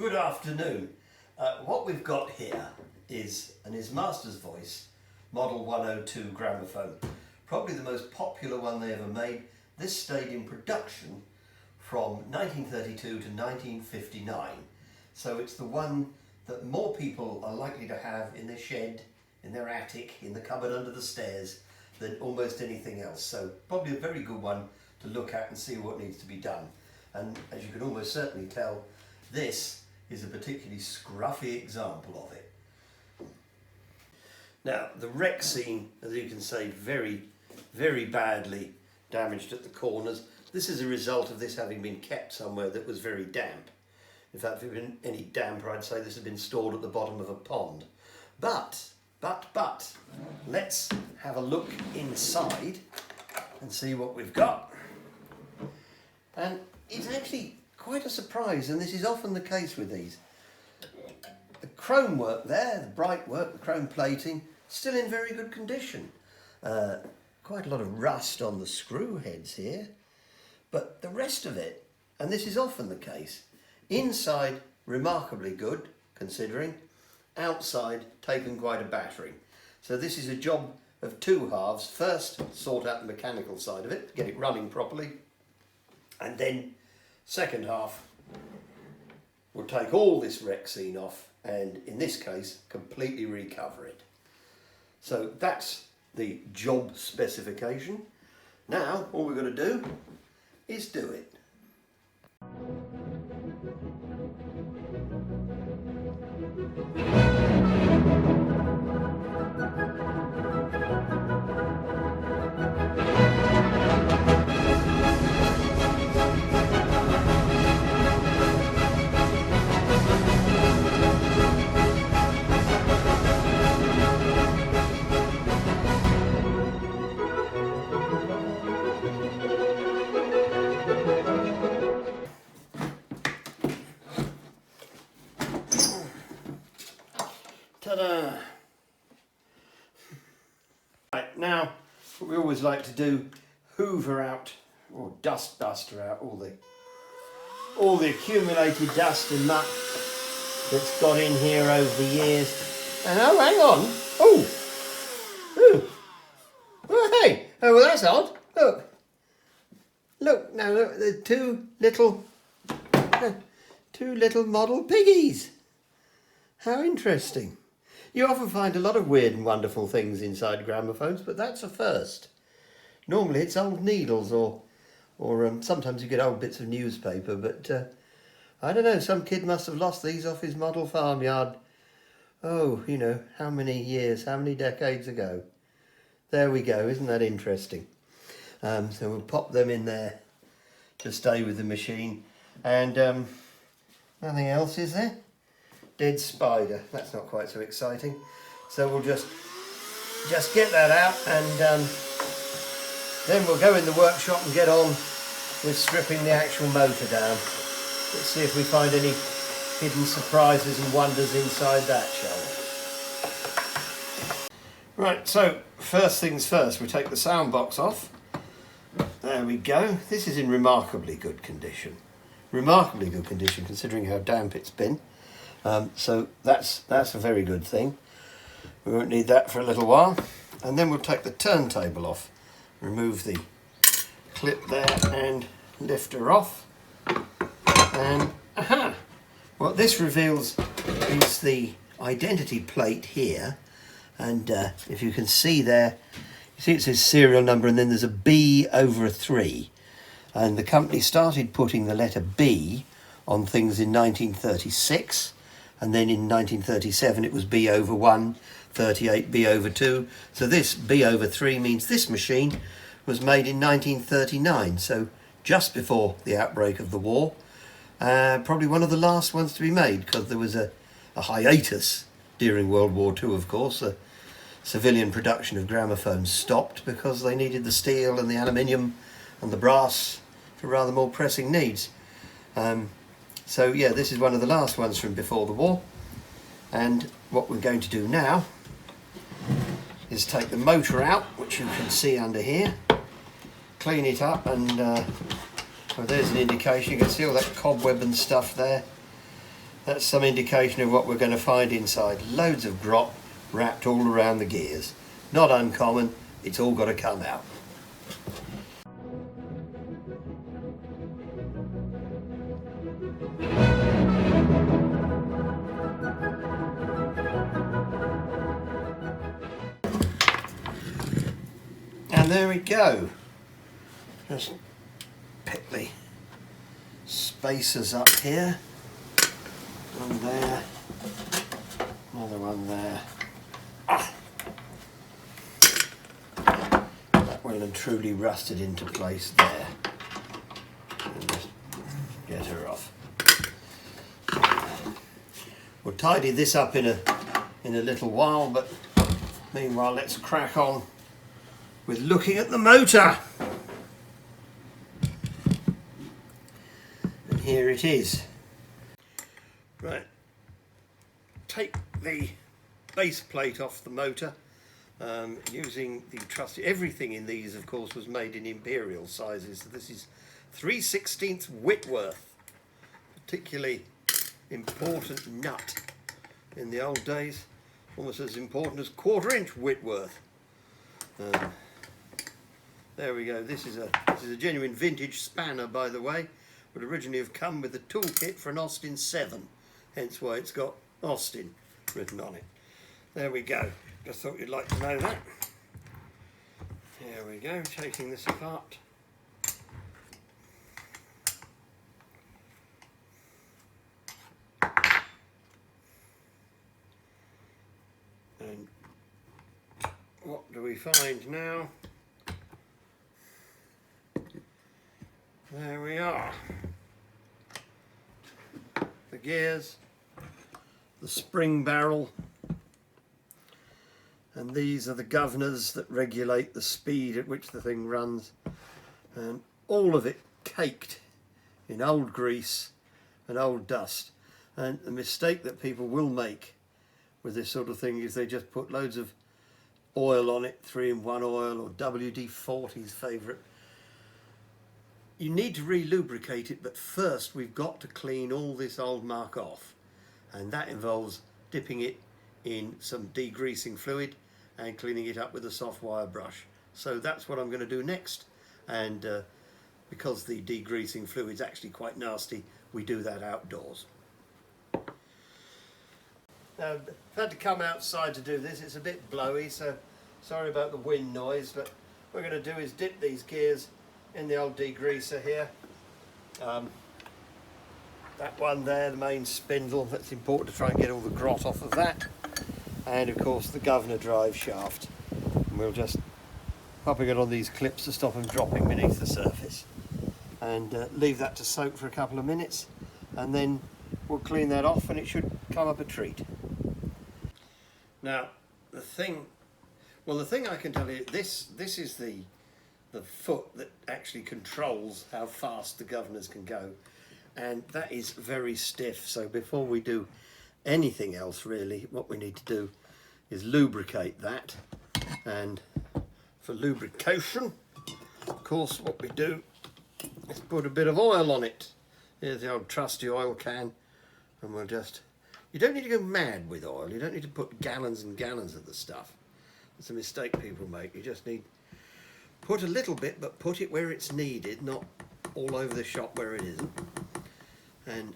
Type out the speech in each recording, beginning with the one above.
Good afternoon. What we've got here is an His Master's Voice Model 102 gramophone. Probably the most popular one they ever made. This stayed in production from 1932 to 1959. So it's the one that more people are likely to have in their shed, in their attic, in the cupboard under the stairs than almost anything else. So probably a very good one to look at and see what needs to be done. And as you can almost certainly tell, this is a particularly scruffy example of it. Now, the wreck scene, as you can see, very badly damaged at the corners. This is a result of this having been kept somewhere that was very damp. In fact, if it had been any damper, I'd say this had been stored at the bottom of a pond. But, let's have a look inside and see what we've got. And it's actually quite a surprise, and this is often the case with these. The chrome work there, the bright work, the chrome plating, still in very good condition. Quite a lot of rust on the screw heads here, but the rest of it, and this is often the case, inside remarkably good, considering, outside taken quite a battering. So this is a job of two halves. First, sort out the mechanical side of it, get it running properly, and then second half, we'll take all this wreck scene off and, in this case, completely recover it. So that's the job specification. Now, all we've got to do is do it. Ta-da! Right, now what we always like to do, hoover out or dust duster out all the accumulated dust and muck that's got in here over the years. And oh, hang on! Oh, hey! Oh, well, that's odd. Look now, look, the two little model piggies. How interesting. You often find a lot of weird and wonderful things inside gramophones, but that's a first. Normally it's old needles or sometimes you get old bits of newspaper, but I don't know, some kid must have lost these off his model farmyard. Oh, you know, how many years, how many decades ago. There we go, isn't that interesting? So we'll pop them in there to stay with the machine. And nothing else, is there? Dead spider. That's not quite so exciting. So we'll just get that out, and then we'll go in the workshop and get on with stripping the actual motor down. Let's see if we find any hidden surprises and wonders inside that, shall we? Right, so first things first, we take the sound box off. There we go. This is in remarkably good condition. Remarkably good condition considering how damp it's been. So that's a very good thing. We won't need that for a little while. And then we'll take the turntable off, remove the clip there and lift her off. And aha! What this reveals is the identity plate here. And if you can see there, you see it says serial number and then there's a B over a 3. And the company started putting the letter B on things in 1936. And then in 1937 it was B over 1, 38 B over 2. So this B over 3 means this machine was made in 1939, so just before the outbreak of the war. Probably one of the last ones to be made, because there was a hiatus during World War II, of course. The civilian production of gramophones stopped because they needed the steel and the aluminium and the brass for rather more pressing needs. So yeah, this is one of the last ones from before the war, and what we're going to do now is take the motor out, which you can see under here, clean it up, and well, there's an indication. You can see all that cobweb and stuff there. That's some indication of what we're going to find inside. Loads of grot wrapped all around the gears. Not uncommon, it's all got to come out. And there we go. Just pick the spacers up here. One there. Another one there. Ah. That well and truly rusted into place there. And just get her off. We'll tidy this up in a little while, but meanwhile let's crack on with looking at the motor. And here it is. Right, take the base plate off the motor using the trusty. Everything in these, of course, was made in imperial sizes. So this is 3/16 Whitworth, particularly important nut in the old days, almost as important as 1/4" Whitworth. There we go. This is a genuine vintage spanner, by the way. Would originally have come with the toolkit for an Austin 7, hence why it's got Austin written on it. There we go. Just thought you'd like to know that. There we go. Taking this apart. And what do we find now? There we are. The gears, the spring barrel, and these are the governors that regulate the speed at which the thing runs, and all of it caked in old grease and old dust. And the mistake that people will make with this sort of thing is they just put loads of oil on it, 3-in-1 oil, or WD-40's favourite. You need to re-lubricate it, but first we've got to clean all this old muck off, and that involves dipping it in some degreasing fluid and cleaning it up with a soft wire brush. So that's what I'm going to do next, and because the degreasing fluid's actually quite nasty, we do that outdoors. Now, I've had to come outside to do this. It's a bit blowy, so sorry about the wind noise, but what we're going to do is dip these gears in the old degreaser here. That one there, the main spindle, that's important to try and get all the grot off of that. And of course the governor drive shaft. And we'll just popping it on these clips to stop them dropping beneath the surface. And leave that to soak for a couple of minutes, and then we'll clean that off and it should come up a treat. Now the thing I can tell you, this is the foot that actually controls how fast the governors can go, and that is very stiff. So before we do anything else, really, what we need to do is lubricate that. And for lubrication, of course, what we do is put a bit of oil on it. Here's the old trusty oil can, and we'll just, you don't need to go mad with oil, you don't need to put gallons and gallons of the stuff. It's a mistake people make. You just need, put a little bit, but put it where it's needed, not all over the shop where it isn't. And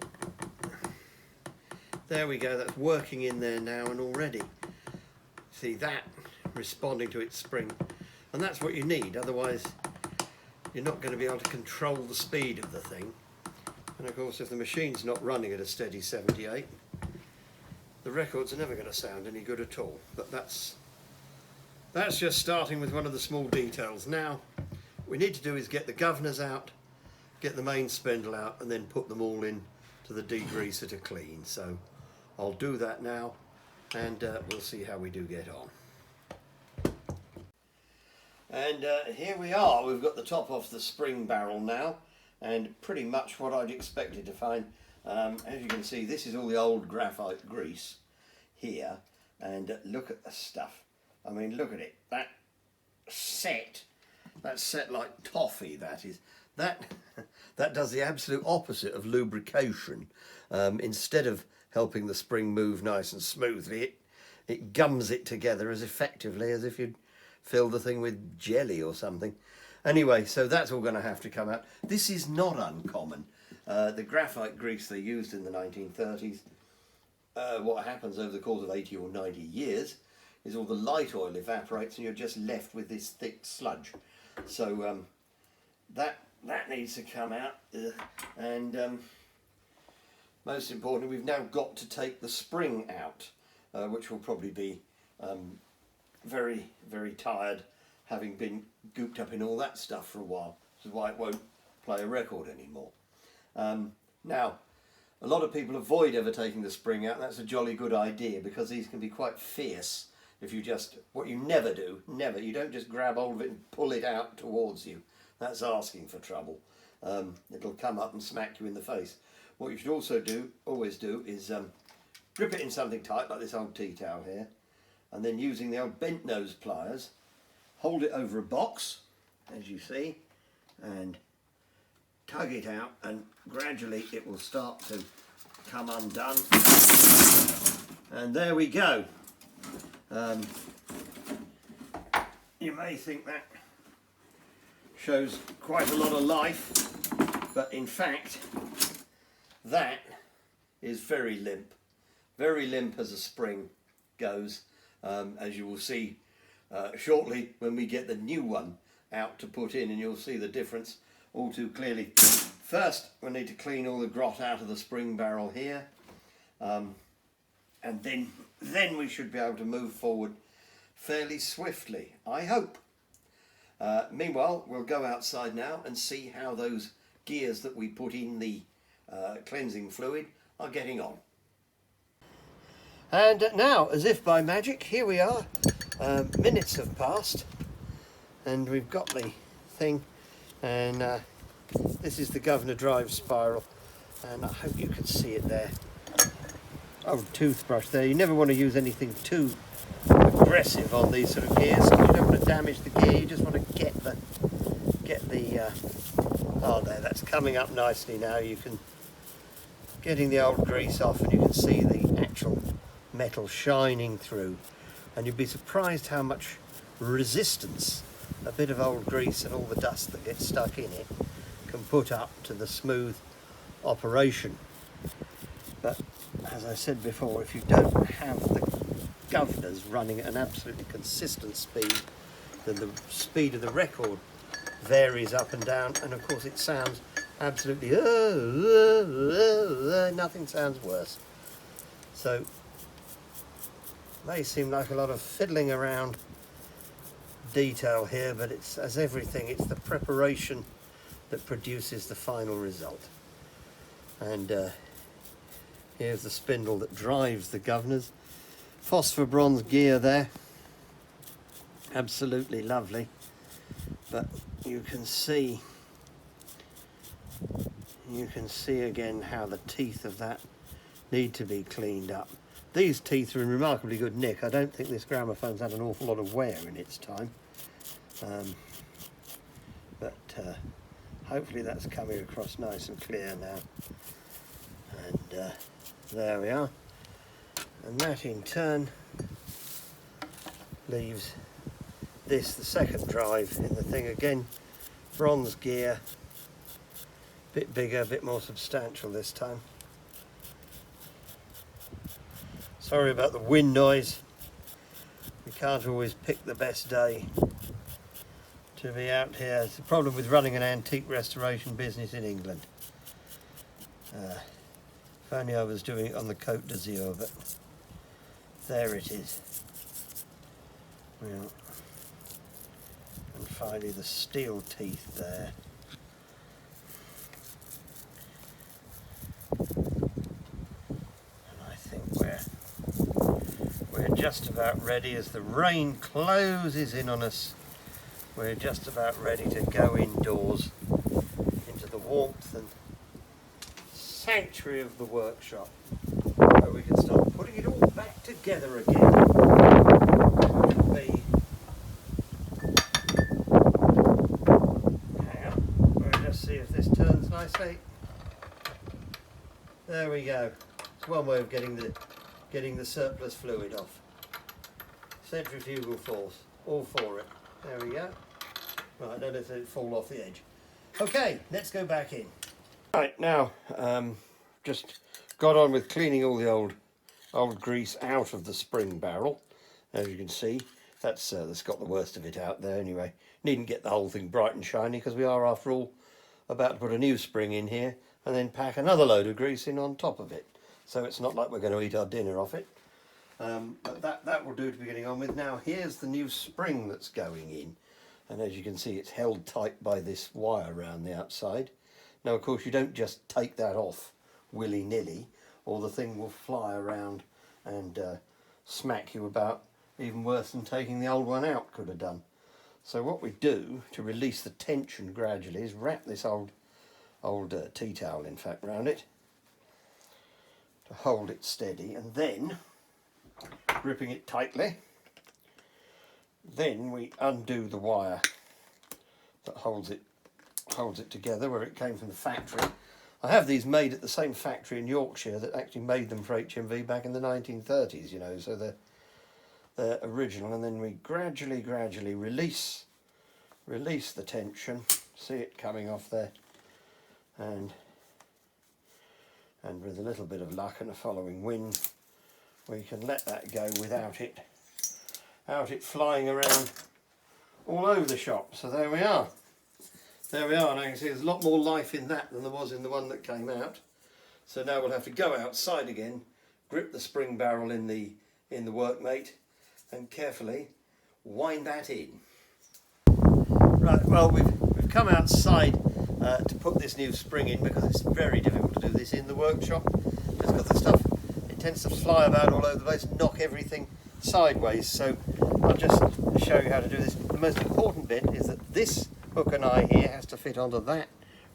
there we go, that's working in there now, and already see that responding to its spring. And that's what you need, otherwise you're not going to be able to control the speed of the thing. And of course, if the machine's not running at a steady 78, the records are never going to sound any good at all. But that's just starting with one of the small details. Now, what we need to do is get the governors out, get the main spindle out, and then put them all in to the degreaser to clean. So I'll do that now, and we'll see how we do get on. And here we are. We've got the top off the spring barrel now, and pretty much what I'd expected to find. As you can see, this is all the old graphite grease here, and look at the stuff. I mean, look at it. That's set like toffee, that is. that does the absolute opposite of lubrication. Instead of helping the spring move nice and smoothly, it gums it together as effectively as if you'd fill the thing with jelly or something. Anyway, so that's all going to have to come out. This is not uncommon. The graphite grease they used in the 1930s, what happens over the course of 80 or 90 years is all the light oil evaporates and you're just left with this thick sludge. So that needs to come out. And most importantly, we've now got to take the spring out, which will probably be very, very tired, having been gooped up in all that stuff for a while. This is why it won't play a record anymore. Now, a lot of people avoid ever taking the spring out. That's a jolly good idea, because these can be quite fierce if you just, what you never do, you don't just grab hold of it and pull it out towards you. That's asking for trouble. It'll come up and smack you in the face. What you should also always do is grip it in something tight, like this old tea towel here, and then using the old bent nose pliers, hold it over a box, as you see, and tug it out, and gradually it will start to come undone. And there we go. You may think that shows quite a lot of life, but in fact that is very limp as a spring goes, as you will see shortly when we get the new one out to put in, and you'll see the difference all too clearly. First, we need to clean all the grot out of the spring barrel here, and then we should be able to move forward fairly swiftly, I hope. Meanwhile, we'll go outside now and see how those gears that we put in the cleansing fluid are getting on. And now, as if by magic, here we are. Minutes have passed and we've got the thing, and this is the Governor Drive spiral, and I hope you can see it there. Oh, toothbrush there. You never want to use anything too aggressive on these sort of gears. You don't want to damage the gear, you just want to get the oh, there, that's coming up nicely now. You can getting the old grease off, and you can see the actual metal shining through, and you'd be surprised how much resistance a bit of old grease and all the dust that gets stuck in it can put up to the smooth operation. But as I said before, if you don't have the governors running at an absolutely consistent speed, then the speed of the record varies up and down, and of course it sounds absolutely nothing sounds worse. So may seem like a lot of fiddling around detail here, but it's, as everything, it's the preparation that produces the final result. And here's the spindle that drives the governors. Phosphor bronze gear there, absolutely lovely. But you can see again how the teeth of that need to be cleaned up. These teeth are in remarkably good nick. I don't think this gramophone's had an awful lot of wear in its time. But hopefully that's coming across nice and clear now. And there we are. And that in turn leaves this, the second drive in the thing again. Bronze gear, bit bigger, a bit more substantial this time. Sorry about the wind noise. We can't always pick the best day to be out here. It's the problem with running an antique restoration business in England. If only I was doing it on the Côte d'Azur, but there it is. Yeah. And finally the steel teeth there. And I think we're just about ready. As the rain closes in on us, we're just about ready to go indoors into the warmth and sanctuary of the workshop, where we can start putting it all back together again. Hang on, we'll just see if this turns nice nicely. There we go. It's one way of getting the surplus fluid off. Centrifugal force, all for it. There we go. Right, don't let it fall off the edge. Okay, let's go back in. Right, now, just got on with cleaning all the old grease out of the spring barrel. As you can see, that's got the worst of it out there anyway. Needn't get the whole thing bright and shiny because we are, after all, about to put a new spring in here and then pack another load of grease in on top of it. So it's not like we're going to eat our dinner off it. But that will do to be getting on with. Now here's the new spring that's going in. And as you can see, it's held tight by this wire around the outside. Now of course you don't just take that off willy-nilly, or the thing will fly around and smack you about even worse than taking the old one out could have done. So what we do to release the tension gradually is wrap this old tea towel, in fact, around it to hold it steady, and then gripping it tightly, then we undo the wire that holds it together where it came from the factory. I have these made at the same factory in Yorkshire that actually made them for HMV back in the 1930s, you know, so they're original. And then we gradually release the tension. See it coming off there, and with a little bit of luck and a following wind, we can let that go without it flying around all over the shop. So there we are. There we are, and I can see there's a lot more life in that than there was in the one that came out. So now we'll have to go outside again, grip the spring barrel in the workmate, and carefully wind that in. Right, well we've come outside to put this new spring in because it's very difficult to do this in the workshop. Just because the stuff, it tends to fly about all over the place and knock everything sideways. So I'll just show you how to do this. The most important bit is that this hook and eye here has to fit onto that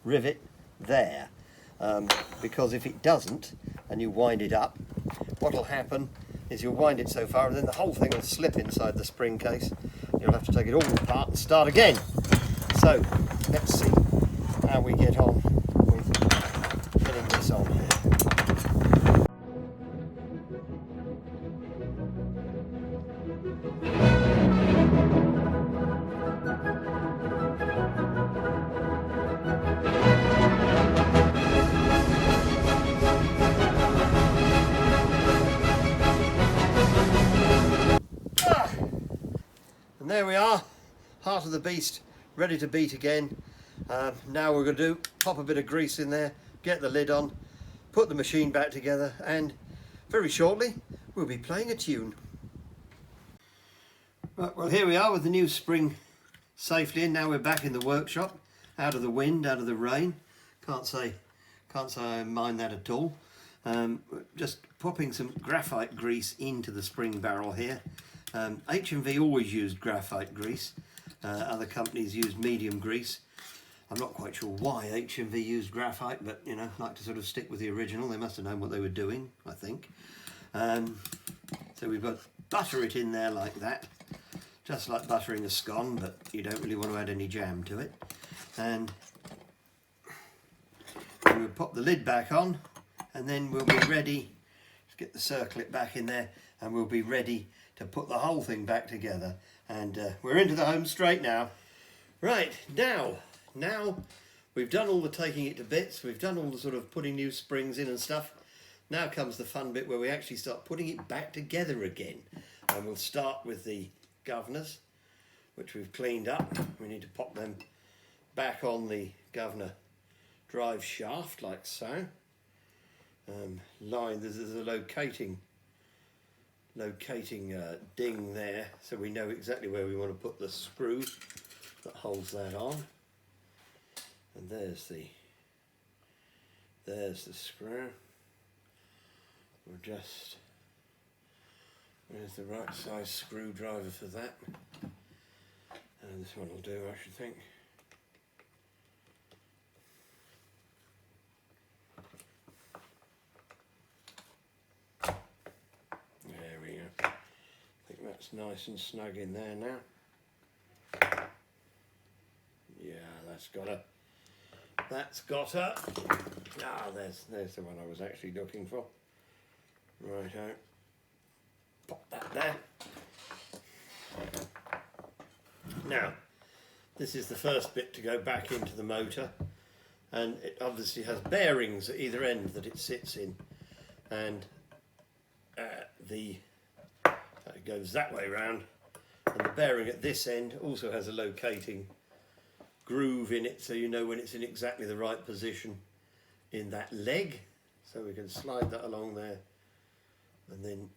rivet there, because if it doesn't and you wind it up, what will happen is you'll wind it so far and then the whole thing will slip inside the spring case. You'll have to take it all apart and start again. So let's see how we get on with getting this on here. And there we are, heart of the beast, ready to beat again. Now we're going to pop a bit of grease in there, get the lid on, put the machine back together, and very shortly we'll be playing a tune. Right, well here we are with the new spring safely in. Now we're back in the workshop, out of the wind, out of the rain. Can't say I mind that at all. Just popping some graphite grease into the spring barrel here. HMV always used graphite grease. Other companies used medium grease. I'm not quite sure why HMV used graphite, but you know, like to sort of stick with the original. They must have known what they were doing, I think. So we've got butter it in there like that, just like buttering a scone, but you don't really want to add any jam to it. And we'll pop the lid back on, and then we'll be ready to get the circlip back in there, and we'll be ready to put the whole thing back together. And we're into the home straight now. Right, now we've done all the taking it to bits, we've done all the sort of putting new springs in and stuff. Now comes the fun bit where we actually start putting it back together again. And we'll start with the governors, which we've cleaned up. We need to pop them back on the governor drive shaft like so. There's a locating ding there, so we know exactly where we want to put the screw that holds that on. And there's the screw. Where's the right size screwdriver for that? And this one will do, I should think. There we go. I think that's nice and snug in there now. Yeah, that's got That's got a... there's the one I was actually looking for. Righto. Pop that there. Now, this is the first bit to go back into the motor, and it obviously has bearings at either end that it sits in, and it goes that way round, and the bearing at this end also has a locating groove in it, so you know when it's in exactly the right position in that leg. So we can slide that along there, and then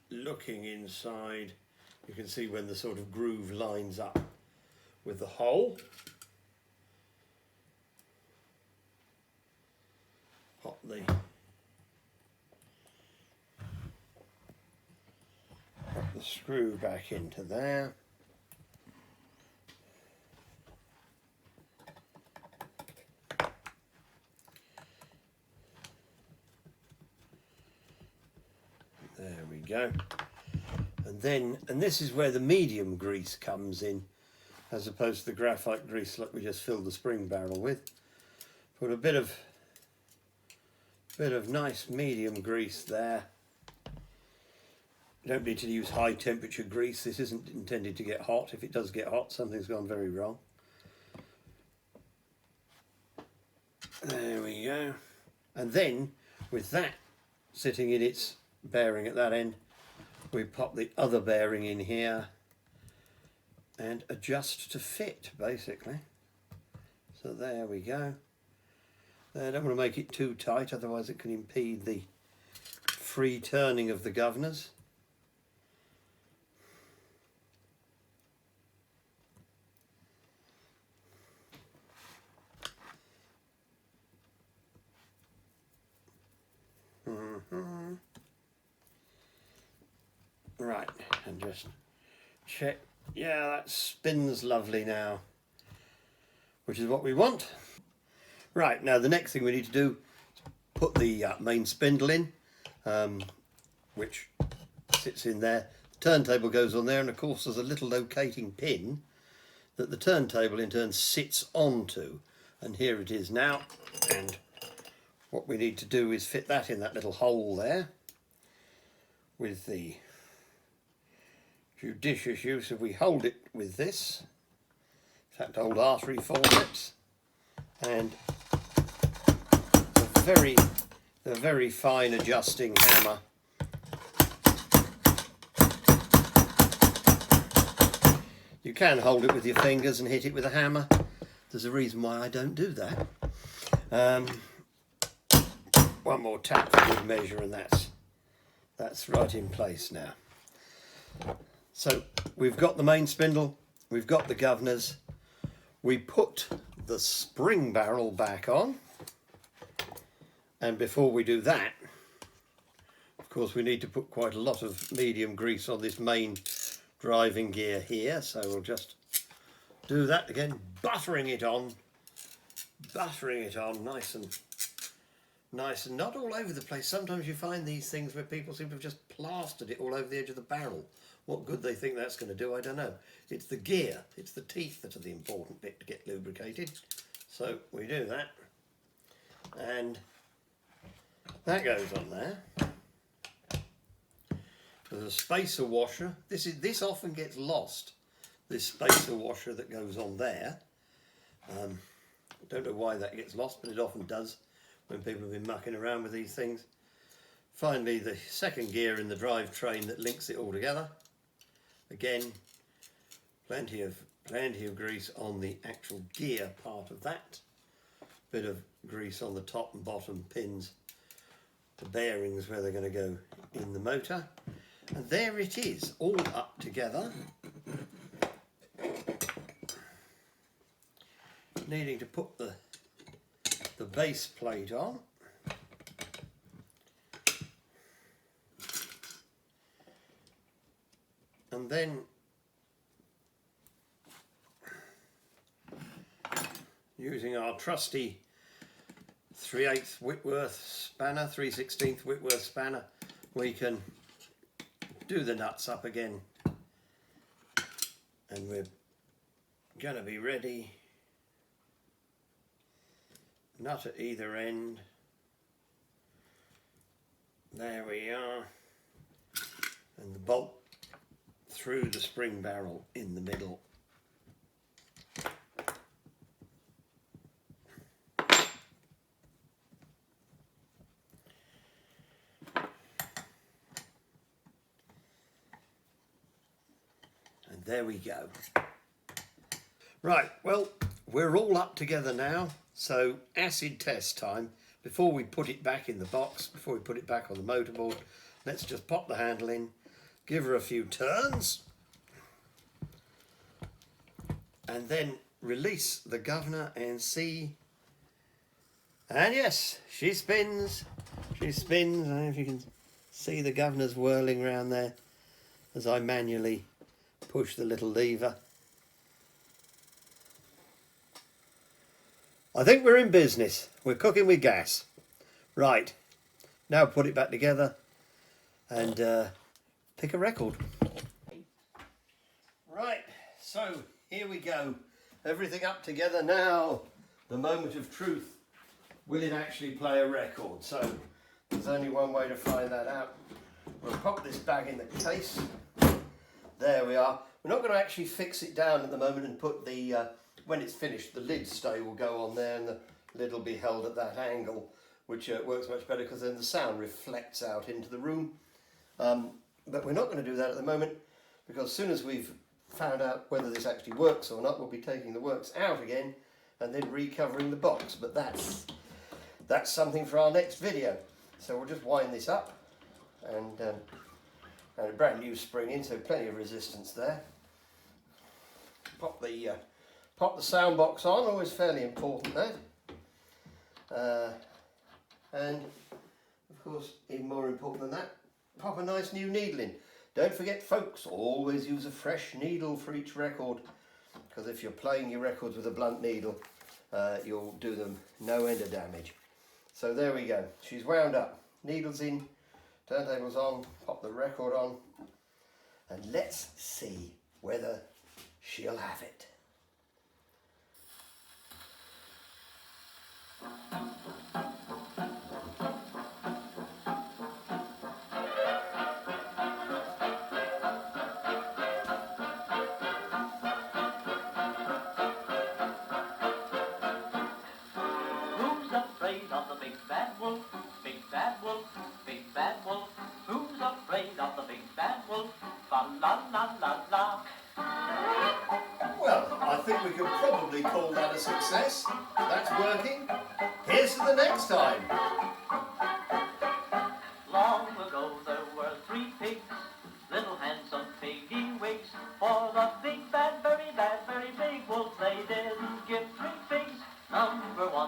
looking inside you can see when the sort of groove lines up with the hole. Pop the screw back into there. There we go. And this is where the medium grease comes in, as opposed to the graphite grease like we just filled the spring barrel with. Put a bit of nice medium grease there. You don't need to use high temperature grease. This isn't intended to get hot. If it does get hot, something's gone very wrong. There we go. And then, with that sitting in its bearing at that end, we pop the other bearing in here and adjust to fit, basically. So there we go. I don't want to make it too tight, otherwise it can impede the free turning of the governors. Right, and just check. Yeah, that spins lovely now, which is what we want. Right, now the next thing we need to do is put the main spindle in, which sits in there. The turntable goes on there, and of course there's a little locating pin that the turntable in turn sits onto, and here it is now. And what we need to do is fit that in that little hole there with the judicious use of, we hold it with this, in fact old artery forceps, and the very fine adjusting hammer. You can hold it with your fingers and hit it with a hammer. There's a reason why I don't do that. One more tap for good measure, and that's right in place now. So we've got the main spindle, we've got the governors, we put the spring barrel back on, and before we do that, of course we need to put quite a lot of medium grease on this main driving gear here, so we'll just do that again, buttering it on nice and not all over the place. Sometimes you find these things where people seem to have just plastered it all over the edge of the barrel. What good they think that's going to do, I don't know. It's the gear, it's the teeth that are the important bit to get lubricated. So we do that, and that goes on there. There's a spacer washer. This often gets lost, this spacer washer that goes on there. I don't know why that gets lost, but it often does when people have been mucking around with these things. Finally, the second gear in the drivetrain that links it all together. Again, plenty of grease on the actual gear part of that. Bit of grease on the top and bottom pins, the bearings where they're going to go in the motor. And there it is, all up together. Needing to put the base plate on. And then using our trusty 3/8 Whitworth spanner, 3/16 Whitworth spanner, we can do the nuts up again, and we're going to be ready nut at either end. There we are. And the bolt through the spring barrel in the middle. And there we go. Right, well, we're all up together now, so acid test time. Before we put it back in the box, before we put it back on the motorboard, let's just pop the handle in, give her a few turns, and then release the governor and see. And yes, she spins. She spins. I don't know if you can see the governor's whirling around there as I manually push the little lever. I think we're in business. We're cooking with gas. Right, now put it back together and pick a record. Right, so here we go. Everything up together now. The moment of truth. Will it actually play a record? So there's only one way to find that out. We'll pop this bag in the case. There we are. We're not going to actually fix it down at the moment and put the when it's finished, the lid stay will go on there and the lid will be held at that angle, which works much better because then the sound reflects out into the room. But we're not going to do that at the moment because as soon as we've found out whether this actually works or not, we'll be taking the works out again and then recovering the box. But that's something for our next video. So we'll just wind this up and a brand new spring in, so plenty of resistance there. Pop the sound box on, always fairly important that. And of course, even more important than that, pop a nice new needle in. Don't forget folks, always use a fresh needle for each record, because if you're playing your records with a blunt needle, you'll do them no end of damage. So there we go, she's wound up, needles in, turntables on, pop the record on, and let's see whether she'll have it. Well, I think we could probably call that a success. That's working. Here's to the next time. Long ago there were 3 pigs, little handsome piggy wigs. For the big bad, very big wolf, they didn't give 3 figs. Number 1